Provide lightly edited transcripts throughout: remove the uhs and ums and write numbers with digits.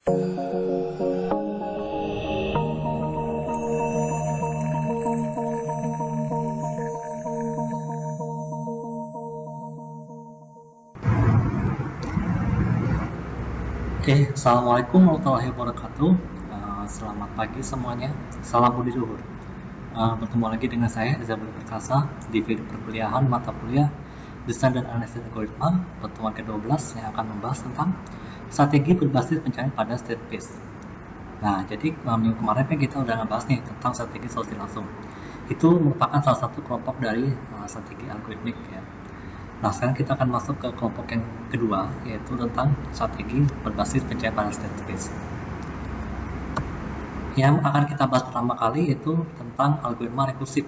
Oke, Assalamualaikum warahmatullahi wabarakatuh. Selamat pagi semuanya. Salam budi luhur. Bertemu lagi dengan saya, Reza Budi Perkasa, di video perkuliahan mata kuliah Desain dan Analisis Algoritma, pertemuan ke-12 yang akan membahas tentang strategi berbasis pencarian pada state space. Nah, jadi minggu kemarin kan kita udah ngebahas nih tentang strategi solusi langsung. Itu merupakan salah satu kelompok dari strategi algoritmik ya. Nah, sekarang kita akan masuk ke kelompok yang kedua, yaitu tentang strategi berbasis pencarian pada state space. Yang akan kita bahas pertama kali yaitu tentang algoritma rekursif.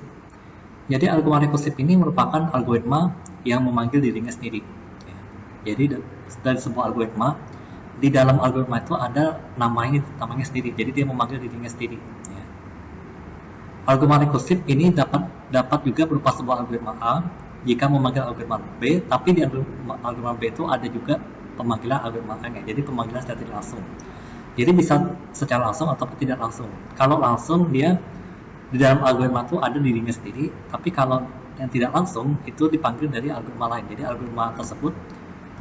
Jadi algoritma rekursif ini merupakan algoritma yang memanggil dirinya sendiri. Jadi dari sebuah algoritma, di dalam algoritma itu ada namanya sendiri. Jadi dia memanggil dirinya sendiri. Algoritma rekursif ini dapat juga berupa sebuah algoritma A jika memanggil algoritma B, tapi di algoritma B itu ada juga pemanggilan algoritma A-nya, jadi pemanggilan secara tidak langsung. Jadi bisa secara langsung atau tidak langsung. Kalau langsung dia di dalam algoritma itu ada dirinya sendiri, tapi kalau yang tidak langsung itu dipanggil dari algoritma lain. Jadi algoritma tersebut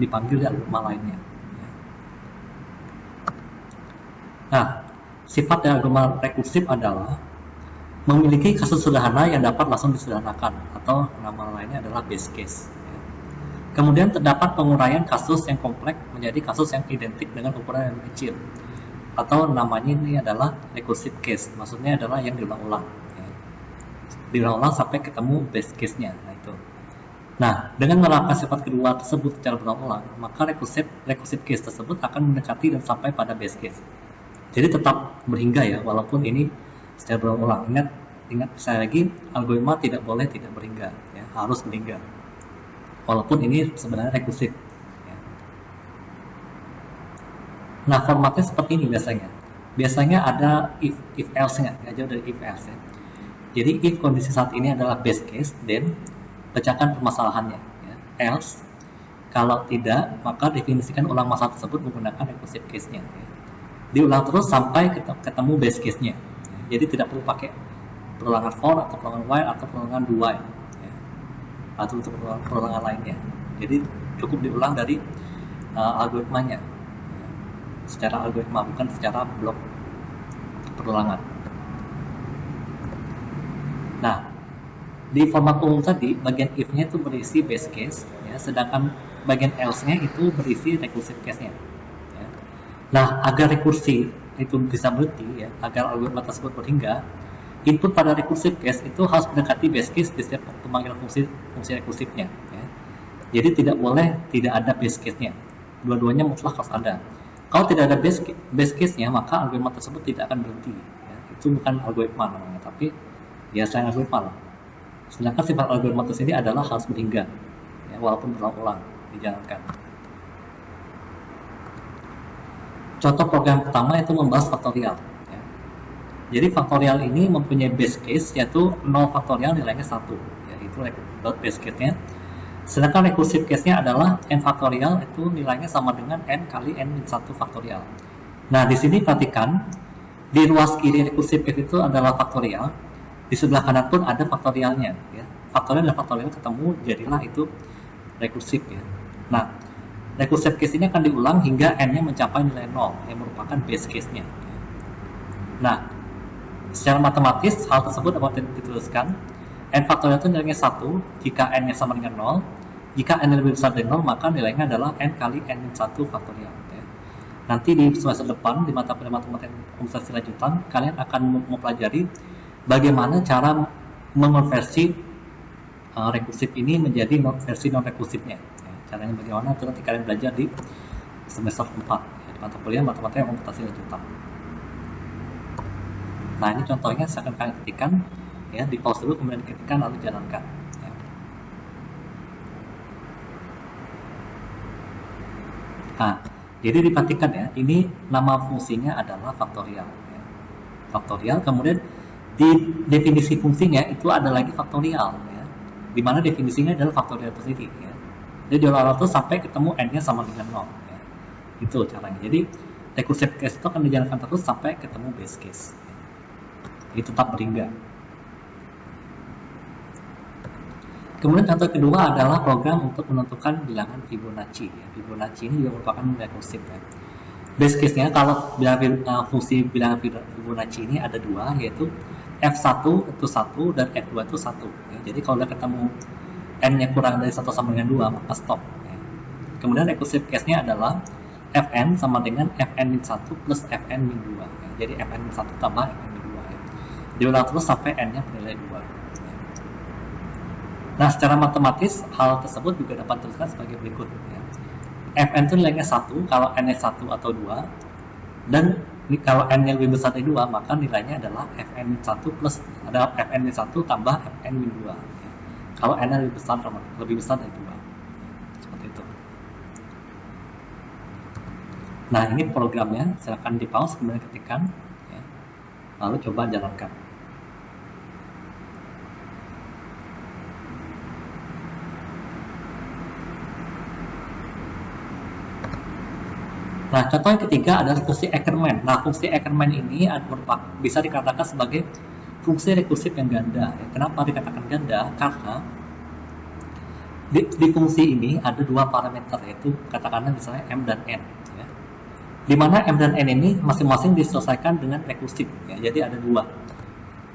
dipanggil dari algoritma lainnya. Nah, sifat dari algoritma rekursif adalah memiliki kasus sederhana yang dapat langsung disederhanakan, atau nama lainnya adalah base case. Kemudian terdapat penguraian kasus yang kompleks menjadi kasus yang identik dengan ukuran yang kecil, atau namanya ini adalah recursive case. Maksudnya adalah yang diulang-ulang, diulang-ulang sampai ketemu base case-nya. Nah, dengan menerapkan sifat kedua tersebut secara berulang-ulang, maka recursive case tersebut akan mendekati dan sampai pada base case. Jadi tetap berhingga ya, walaupun ini secara berulang-ulang. Ingat saya lagi, algoritma tidak boleh tidak berhingga, ya, harus berhingga. Walaupun ini sebenarnya rekursif. Ya. Nah, formatnya seperti ini biasanya. Biasanya ada if else-nya, jauh dari if else. Ya. Jadi if kondisi saat ini adalah base case, then pecahkan permasalahannya. Ya. Else, kalau tidak, maka definisikan ulang masalah tersebut menggunakan recursive case-nya. Ya. Diulang terus sampai ketemu base case-nya. Jadi tidak perlu pakai perulangan for atau perulangan while atau perulangan do while ya. Atau untuk perulangan lainnya. Jadi cukup diulang dari algoritmanya ya. Secara algoritma, bukan secara blok perulangan. Nah, di format umum tadi bagian if-nya itu berisi base case ya, sedangkan bagian else-nya itu berisi recursive case-nya ya. Nah, agar rekursi itu bisa berhenti ya, agar algoritma tersebut berhingga, input pada recursive case itu harus mendekati base case di setiap pemanggilan fungsi rekursifnya ya. Jadi tidak boleh tidak ada base case-nya, dua-duanya mutlak harus ada. Kalau tidak ada base case-nya, maka algoritma tersebut tidak akan berhenti ya. Itu bukan algoritma namanya, tapi ya selain algoritma lah. Sedangkan sifat algoritma tersebut adalah harus berhingga ya, walaupun berulang-ulang dijalankan. Contoh program pertama itu membahas faktorial. Ya. Jadi faktorial ini mempunyai base case yaitu 0 faktorial nilainya 1. Ya, itu base case-nya. Sedangkan recursive case-nya adalah n faktorial itu nilainya sama dengan n kali n-1 faktorial. Nah, di sini perhatikan di ruas kiri recursive case itu adalah faktorial. Di sebelah kanan pun ada faktorialnya. Ya. Faktorial dan faktorial ketemu jadilah itu rekursif ya. Nah, recursive case ini akan diulang hingga n-nya mencapai nilai 0 yang merupakan base case-nya. Nah, secara matematis hal tersebut dapat dituliskan n faktorial itu nilainya 1 jika n-nya sama dengan 0. Jika n lebih besar dari 0 maka nilainya adalah n kali n-1 faktorial. Nanti di semester depan di mata kuliah matematika komputasi lanjutan kalian akan mempelajari bagaimana cara mengonversi rekursif ini menjadi versi non rekursifnya. Caranya bagaimana itu nanti kalian belajar di semester 4 ya, di mata kuliah matematika komputasi lanjutan. Nah, ini contohnya saya akan kalian ketikkan ya, di pause dulu kemudian diketikkan lalu jalankan ya. Nah, jadi diperhatikan ya, ini nama fungsinya adalah faktorial ya. Faktorial, kemudian di definisi fungsinya itu ada lagi faktorial ya, dimana definisinya adalah faktorial itu sendiri ya. Jadi diulang terus sampai ketemu n-nya sama dengan 0 ya. Itu caranya. Jadi recursive case itu akan dijalankan terus sampai ketemu base case. Itu tetap berhingga. Kemudian contoh kedua adalah program untuk menentukan bilangan Fibonacci. Fibonacci ini juga merupakan recursive. Base case-nya kalau fungsi bilangan Fibonacci ini ada dua, yaitu F1 itu 1 dan F2 itu 1. Jadi kalau udah ketemu N-nya kurang dari 1 sama dengan 2, maka stop. Kemudian recursive case-nya adalah Fn sama dengan Fn-1 plus Fn-2. Jadi Fn-1 tambah Fn-2. Diulang terus sampai N-nya bernilai 2. Nah, secara matematis, hal tersebut juga dapat dituliskan sebagai berikut. Fn itu nilainya 1 kalau N-nya 1 atau 2. Dan kalau N-nya lebih besar dari 2, maka nilainya adalah Fn-1 plus ada Fn-1 tambah Fn-2. Kalau N-nya lebih besar dari 2. Seperti itu. Nah, ini programnya, silakan di pause kemudian ketikkan, lalu coba jalankan. Nah, contoh yang ketiga adalah fungsi Ackermann. Nah, fungsi Ackermann ini bisa dikatakan sebagai fungsi rekursif yang ganda. Kenapa dikatakan ganda? Karena di fungsi ini ada dua parameter, yaitu katakanlah misalnya M dan N. Di mana M dan N ini masing-masing diselesaikan dengan rekursif. Jadi ada dua.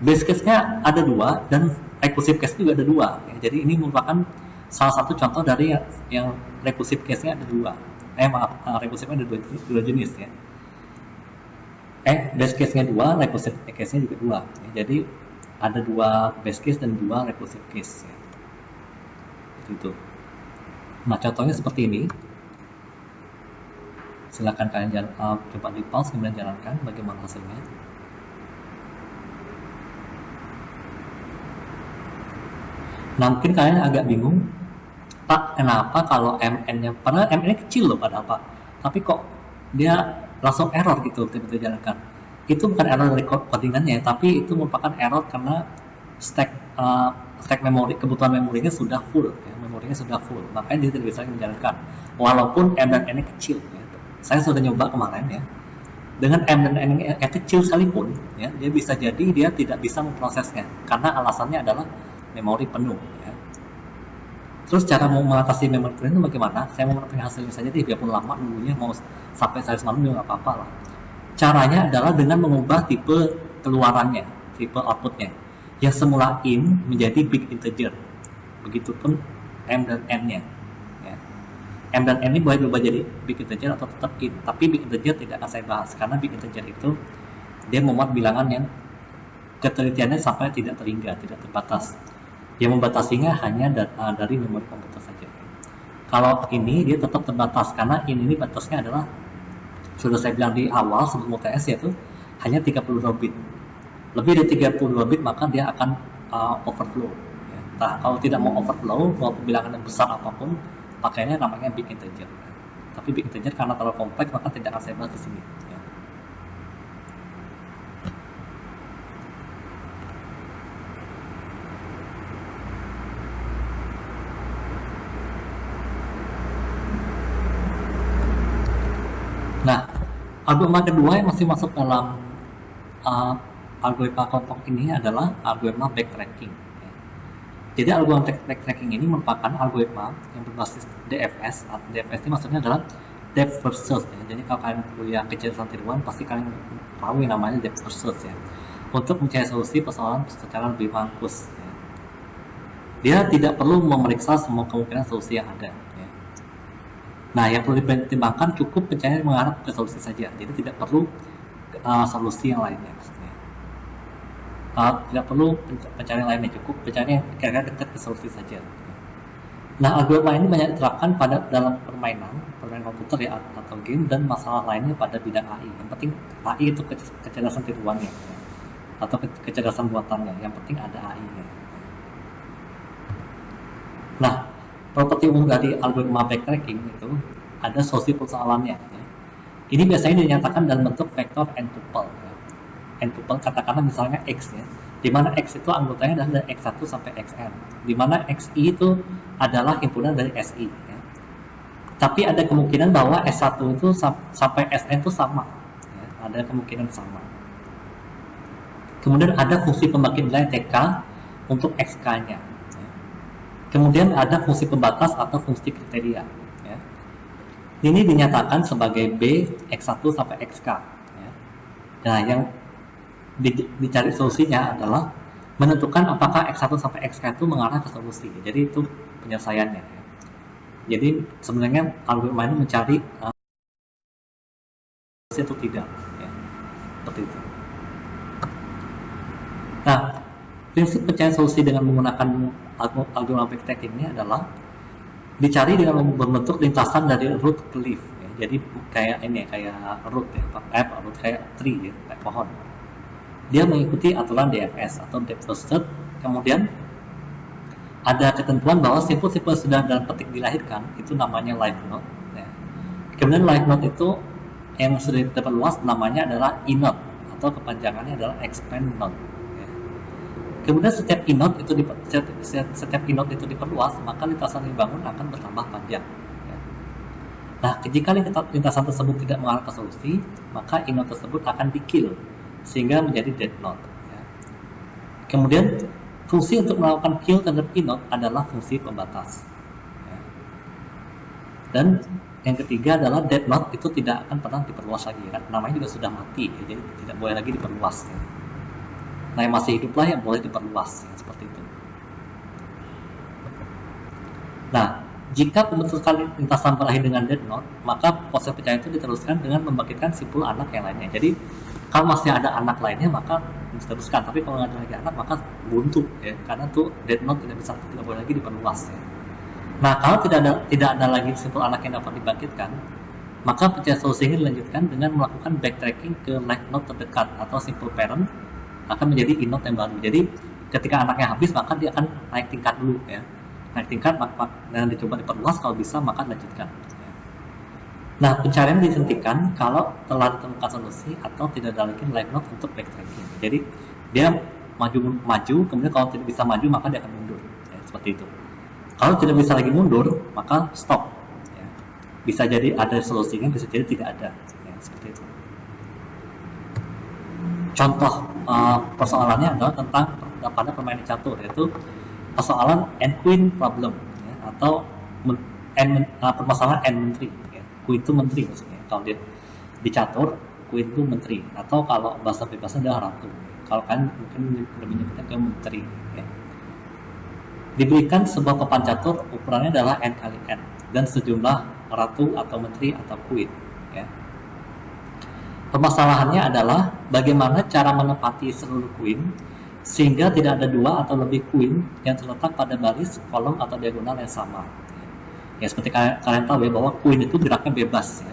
Base case-nya ada dua dan recursive case juga ada dua. Jadi ini merupakan salah satu contoh dari yang recursive case-nya ada dua. Recursive-nya ada dua jenis ya. Base case-nya dua, recursive case-nya juga dua. Jadi ada dua base case dan dua recursive case. Itu. Nah, contohnya seperti ini. Silakan kalian coba di pause kemudian jalankan bagaimana hasilnya. Nah, mungkin kalian agak bingung, Pak, kenapa kalau MN-nya, padahal MN-nya kecil loh padahal Pak, tapi kok dia langsung error gitu tiba-tiba jalankan. Itu bukan error dari codingannya, tapi itu merupakan error karena stack memori, kebutuhan memorinya sudah full, memorinya sudah full, makanya dia tidak bisa menjalankan, walaupun M dan N-nya kecil. Saya sudah nyoba kemarin ya, dengan M dan N yang kecil sekalipun, dia bisa jadi dia tidak bisa memprosesnya, karena alasannya adalah memori penuh. Terus cara mau mengatasi memori penuh itu bagaimana? Saya mau mengetahui hasilnya saja, biarpun lama nunggunya mau sampai sehari semalam juga nggak apa-apa lah. Caranya adalah dengan mengubah tipe keluarannya, tipe outputnya, yang semula int menjadi big integer. Begitupun M dan N-nya. M dan N ini boleh berubah jadi big integer atau tetap int, tapi big integer tidak akan saya bahas karena big integer itu dia memuat bilangan yang ketelitiannya sampai tidak terhingga, tidak terbatas. Yang membatasinya hanya dari memori komputer saja. Kalau ini dia tetap terbatas karena ini batasnya adalah, sudah saya bilang di awal sebelum UTS, yaitu hanya 32 bit. Lebih dari 32 bit maka dia akan overflow. Nah, kalau tidak mau overflow, walaupun bilangan yang besar apapun, pakainya namanya big integer. Tapi big integer karena terlalu kompleks maka tidak akan saya bahas di sini. Nah, algoritma kedua yang masih masuk dalam algoritma kelompok ini adalah algoritma backtracking. Jadi algoritma backtracking ini merupakan algoritma yang berbasis DFS. DFS ini maksudnya adalah depth first search. Jadi kalau kalian kuliah kecerdasan tiruan pasti kalian tahu yang namanya depth first search ya. Untuk mencari solusi persoalan secara lebih mampus. Dia tidak perlu memeriksa semua kemungkinan solusi yang ada. Nah, yang perlu dipertimbangkan cukup pencarian mengarah ke solusi saja. Jadi tidak perlu solusi yang lainnya. Tidak perlu pencarian lainnya, cukup pencarian kira-kira dekat ke solusi saja. Nah, algoritma ini banyak diterapkan dalam permainan komputer ya, atau game, dan masalah lainnya pada bidang AI. Yang penting AI itu kecerdasan tiruannya atau kecerdasan buatannya. Yang penting ada AI-nya. Nah, properti umum dari algoritma backtracking itu ada solusi persoalannya. Ini biasanya dinyatakan dalam bentuk vektor n-tuple. N-tuple katakanlah misalnya x ya, di mana x itu anggotanya adalah dari x1 sampai xn, di mana xi itu adalah himpunan dari si. Tapi ada kemungkinan bahwa s1 itu sampai sn itu sama. ada kemungkinan sama. Kemudian ada fungsi pembagi nilai TK untuk XK-nya. Kemudian ada fungsi pembatas atau fungsi kriteria. Ya. Ini dinyatakan sebagai B, X1 sampai XK. Ya. Nah, yang dicari solusinya adalah menentukan apakah X1 sampai XK itu mengarah ke solusi. Jadi itu penyelesaiannya. Ya. Jadi sebenarnya algoritma ini mencari solusi atau tidak. Ya. Seperti itu. Nah, prinsip pencarian solusi dengan menggunakan algoritma backtracking ini adalah dicari dengan membentuk lintasan dari root ke leaf. Ya. Jadi kayak ini, kayak root ya, root kayak tree ya, kayak pohon. Dia mengikuti aturan DFS atau depth first search. Kemudian ada ketentuan bahwa simpul-simpul sudah dalam petik dilahirkan itu namanya live node. Ya. Kemudian live node itu yang sudah diperluas namanya adalah inode atau kepanjangannya adalah expand node. Kemudian setiap inode itu diperluas, maka lintasan yang dibangun akan bertambah panjang. Ya. Nah, jika lintasan tersebut tidak mengarah ke solusi, maka inode tersebut akan di-kill sehingga menjadi dead node. Ya. Kemudian fungsi untuk melakukan kill terhadap inode adalah fungsi pembatas. Ya. Dan yang ketiga adalah dead node itu tidak akan pernah diperluas lagi. Kan? Namanya juga sudah mati, ya. Jadi tidak boleh lagi diperluas. Ya. Nah, yang masih hiduplah yang boleh diperluas, ya, seperti itu. Nah, jika pembentukan lintasan berakhir dengan dead node, maka proses pencarian itu diteruskan dengan membangkitkan simpul anak yang lainnya. Jadi, kalau masih ada anak lainnya, maka diteruskan. Tapi kalau nggak ada lagi anak, maka buntu, ya, karena tuh dead node tidak boleh lagi diperluas. Ya. Nah, kalau tidak ada lagi simpul anak yang dapat dibangkitkan, maka pencarian solusi ini dilanjutkan dengan melakukan backtracking ke live node terdekat atau simpul parent akan menjadi inode yang baru. Jadi ketika anaknya habis, maka dia akan naik tingkat dulu, ya. Naik tingkat dan dicoba diperluas, kalau bisa maka lanjutkan. Ya. Nah, pencarian dihentikan kalau telah ditemukan solusi atau tidak ada lagi live node untuk backtracking. Jadi dia maju, kemudian kalau tidak bisa maju maka dia akan mundur. Ya, seperti itu. Kalau tidak bisa lagi mundur, maka stop. Ya. Bisa jadi ada solusinya, bisa jadi tidak ada. Ya, seperti itu. Contoh persoalannya adalah tentang pada permainan catur, yaitu persoalan n queen problem, ya, atau permasalahan n menteri. Ya. Queen itu menteri maksudnya. Kalau di catur, queen itu menteri, atau kalau bahasa bebasnya adalah ratu. Kalau kalian mungkin lebih menyebutnya ke menteri. Ya. Diberikan sebuah papan catur, ukurannya adalah n kali n, dan sejumlah ratu atau menteri atau queen. Ya. Permasalahannya adalah bagaimana cara menempati seluruh queen sehingga tidak ada dua atau lebih queen yang terletak pada baris, kolom, atau diagonal yang sama. Ya, seperti kalian tahu ya, bahwa queen itu geraknya bebas, ya.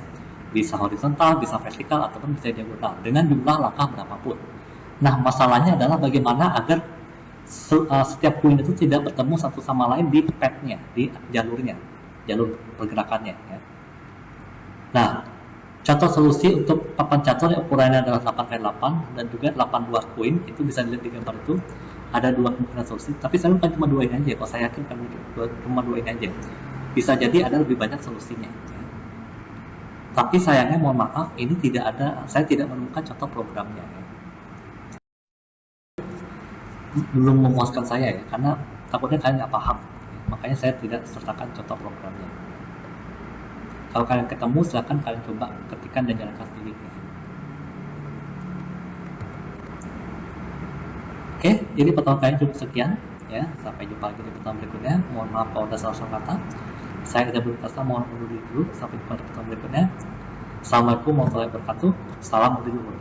Bisa horizontal, bisa vertikal, ataupun bisa diagonal dengan jumlah langkah berapapun. Nah, masalahnya adalah bagaimana agar setiap queen itu tidak bertemu satu sama lain di path-nya, di jalurnya, jalur pergerakannya. Ya. Nah, contoh solusi untuk papan catur yang ukurannya adalah 8x8 dan juga 8 buah koin, itu bisa dilihat di gambar itu. Ada dua kemungkinan solusi, tapi saya bukan cuma dua ini aja. Kalau saya yakin kan cuma dua ini aja. Bisa jadi ada lebih banyak solusinya. Ya. Tapi sayangnya mohon maaf, ini tidak ada, saya tidak menemukan contoh programnya. Ya. Belum memuaskan saya ya, karena takutnya kalian nggak paham. Ya. Makanya saya tidak sertakan contoh programnya. Kalau kalian ketemu, silahkan kalian coba ketikkan dan jalankan sendiri. Oke, jadi pertemuan kalian cukup sekian. Ya, sampai jumpa lagi di pertemuan berikutnya. Mohon maaf kalau ada salah-salah kata. Saya Ida Berkasa, mohon undur diri dulu. Sampai jumpa di pertemuan berikutnya. Assalamualaikum warahmatullahi wabarakatuh. Salam undur diri dulu.